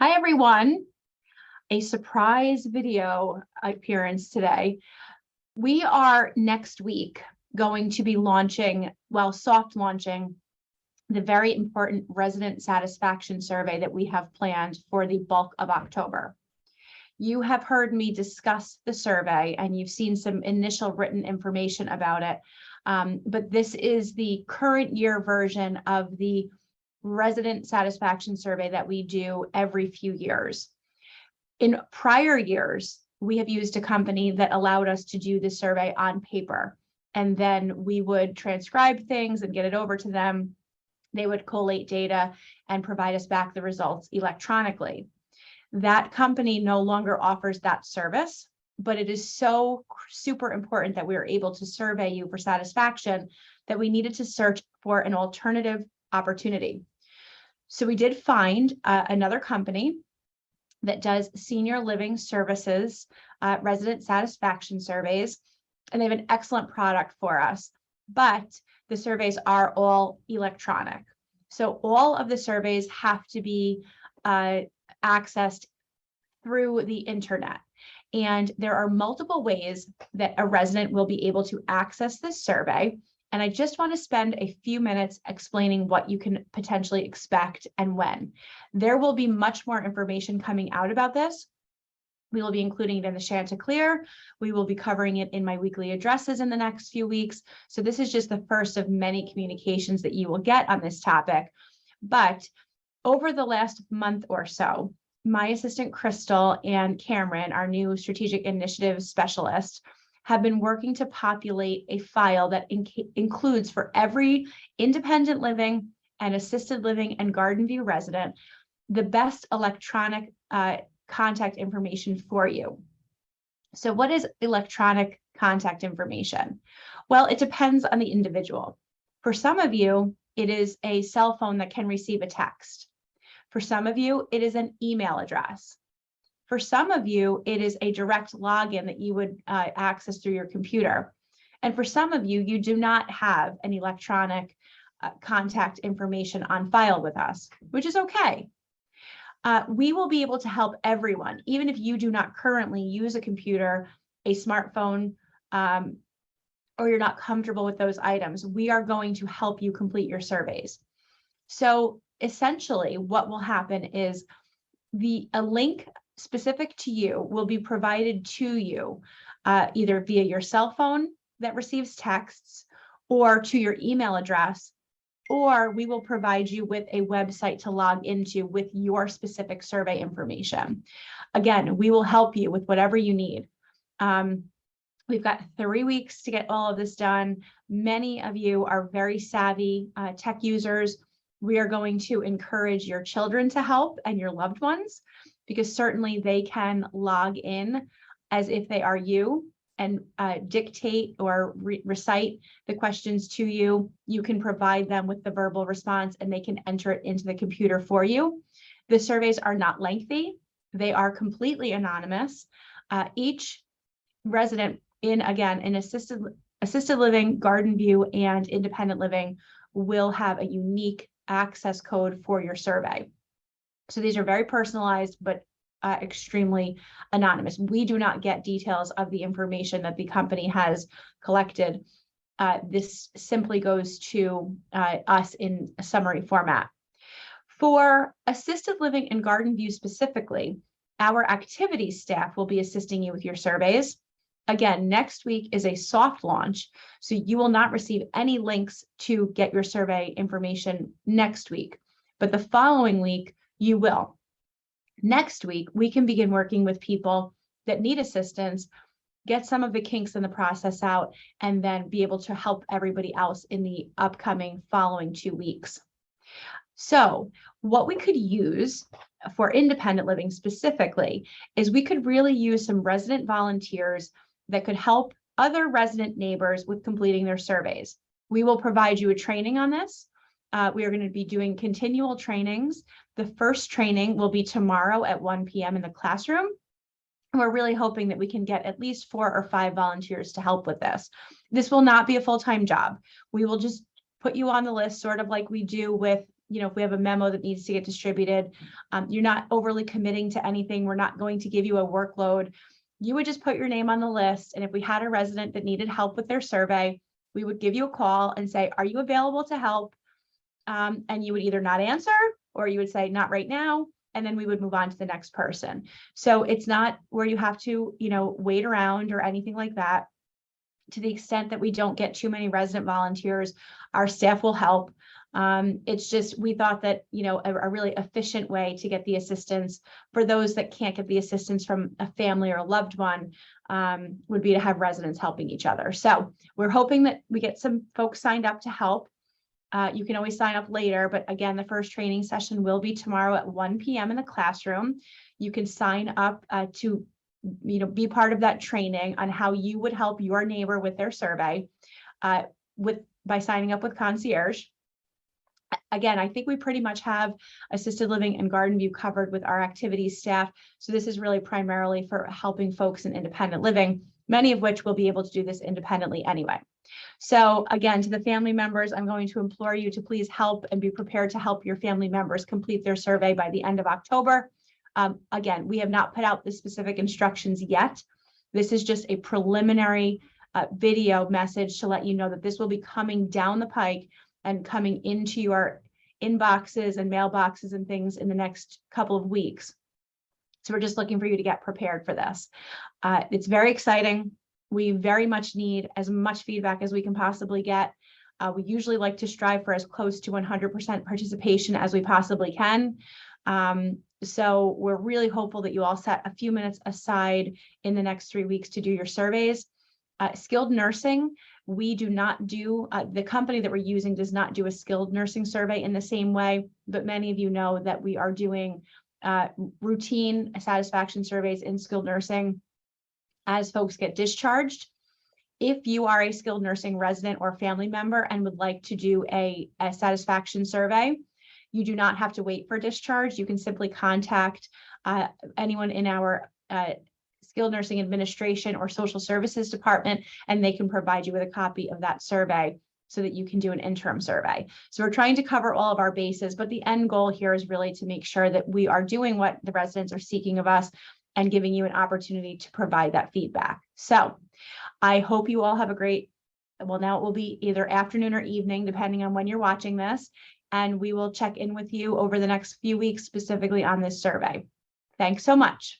Hi, everyone. A surprise video appearance today. We are next week going to be launching, soft launching the very important resident satisfaction survey that we have planned for the bulk of October. You have heard me discuss the survey and you've seen some initial written information about it. But this is the current year version of the resident satisfaction survey that we do every few years. In prior years, we have used a company that allowed us to do the survey on paper, and then we would transcribe things and get it over to them. They would collate data and provide us back the results electronically. That company no longer offers that service, but it is so super important that we are able to survey you for satisfaction that we needed to search for an alternative opportunity. So we did find another company that does senior living services, resident satisfaction surveys, and they have an excellent product for us, but the surveys are all electronic. So all of the surveys have to be accessed through the internet. And there are multiple ways that a resident will be able to access this survey. And I just want to spend a few minutes explaining what you can potentially expect and when. There will be much more information coming out about this. We will be including it in the Chanticleer. We will be covering it in my weekly addresses in the next few weeks. So this is just the first of many communications that you will get on this topic. But over the last month or so, my assistant Crystal and Cameron, our new strategic initiative specialist, have been working to populate a file that includes for every independent living and assisted living and Garden View resident, the best electronic contact information for you. So what is electronic contact information? Well, it depends on the individual. For some of you, it is a cell phone that can receive a text. For some of you, it is an email address. For some of you, it is a direct login that you would access through your computer. And for some of you, you do not have an electronic contact information on file with us, which is okay. We will be able to help everyone, even if you do not currently use a computer, a smartphone, or you're not comfortable with those items. We are going to help you complete your surveys. So essentially, what will happen is a link specific to you will be provided to you either via your cell phone that receives texts or to your email address, or we will provide you with a website to log into with your specific survey information. Again, we will help you with whatever you need. We've got 3 weeks to get all of this done. Many of you are very savvy tech users. We are going to encourage your children to help and your loved ones, because certainly they can log in as if they are you and dictate or recite the questions to you. You can provide them with the verbal response and they can enter it into the computer for you. The surveys are not lengthy. They are completely anonymous. Each resident in assisted living, Garden View, and independent living will have a unique access code for your survey. So these are very personalized, but extremely anonymous. We do not get details of the information that the company has collected. This simply goes to us in a summary format. For assisted living and Garden View specifically, our activities staff will be assisting you with your surveys. Again, next week is a soft launch, so you will not receive any links to get your survey information next week, but the following week you will. Next week, we can begin working with people that need assistance, get some of the kinks in the process out, and then be able to help everybody else in the upcoming following 2 weeks. So what we could use for independent living specifically is we could really use some resident volunteers that could help other resident neighbors with completing their surveys. We will provide you a training on this. We are going to be doing continual trainings. The first training will be tomorrow at 1 p.m. in the classroom. And we're really hoping that we can get at least 4 or 5 volunteers to help with this. This will not be a full-time job. We will just put you on the list, sort of like we do with if we have a memo that needs to get distributed, you're not overly committing to anything. We're not going to give you a workload. You would just put your name on the list. And if we had a resident that needed help with their survey, we would give you a call and say, are you available to help? And you would either not answer, or you would say, not right now. And then we would move on to the next person. So it's not where you have to, wait around or anything like that. To the extent that we don't get too many resident volunteers, our staff will help. It's just, we thought that, a really efficient way to get the assistance for those that can't get the assistance from a family or a loved one would be to have residents helping each other. So we're hoping that we get some folks signed up to help. You can always sign up later, but again, the first training session will be tomorrow at 1 p.m. in the classroom. You can sign up to be part of that training on how you would help your neighbor with their survey by signing up with Concierge. Again, I think we pretty much have assisted living and garden view covered with our activities staff. So this is really primarily for helping folks in independent living, many of which will be able to do this independently anyway. So again, to the family members, I'm going to implore you to please help and be prepared to help your family members complete their survey by the end of October. Again, we have not put out the specific instructions yet. This is just a preliminary video message to let you know that this will be coming down the pike and coming into your inboxes and mailboxes and things in the next couple of weeks. So we're just looking for you to get prepared for this. It's very exciting. We very much need as much feedback as we can possibly get. We usually like to strive for as close to 100% participation as we possibly can. So we're really hopeful that you all set a few minutes aside in the next 3 weeks to do your surveys. Skilled nursing, we do not do, the company that we're using does not do a skilled nursing survey in the same way, but many of you know that we are doing routine satisfaction surveys in skilled nursing as folks get discharged. If you are a skilled nursing resident or family member and would like to do a satisfaction survey, you do not have to wait for discharge. You can simply contact anyone in our skilled nursing administration or social services department, and they can provide you with a copy of that survey so that you can do an interim survey. So we're trying to cover all of our bases, but the end goal here is really to make sure that we are doing what the residents are seeking of us and giving you an opportunity to provide that feedback. So I hope you all have a great, well, now it will be either afternoon or evening, depending on when you're watching this. And we will check in with you over the next few weeks, specifically on this survey. Thanks so much.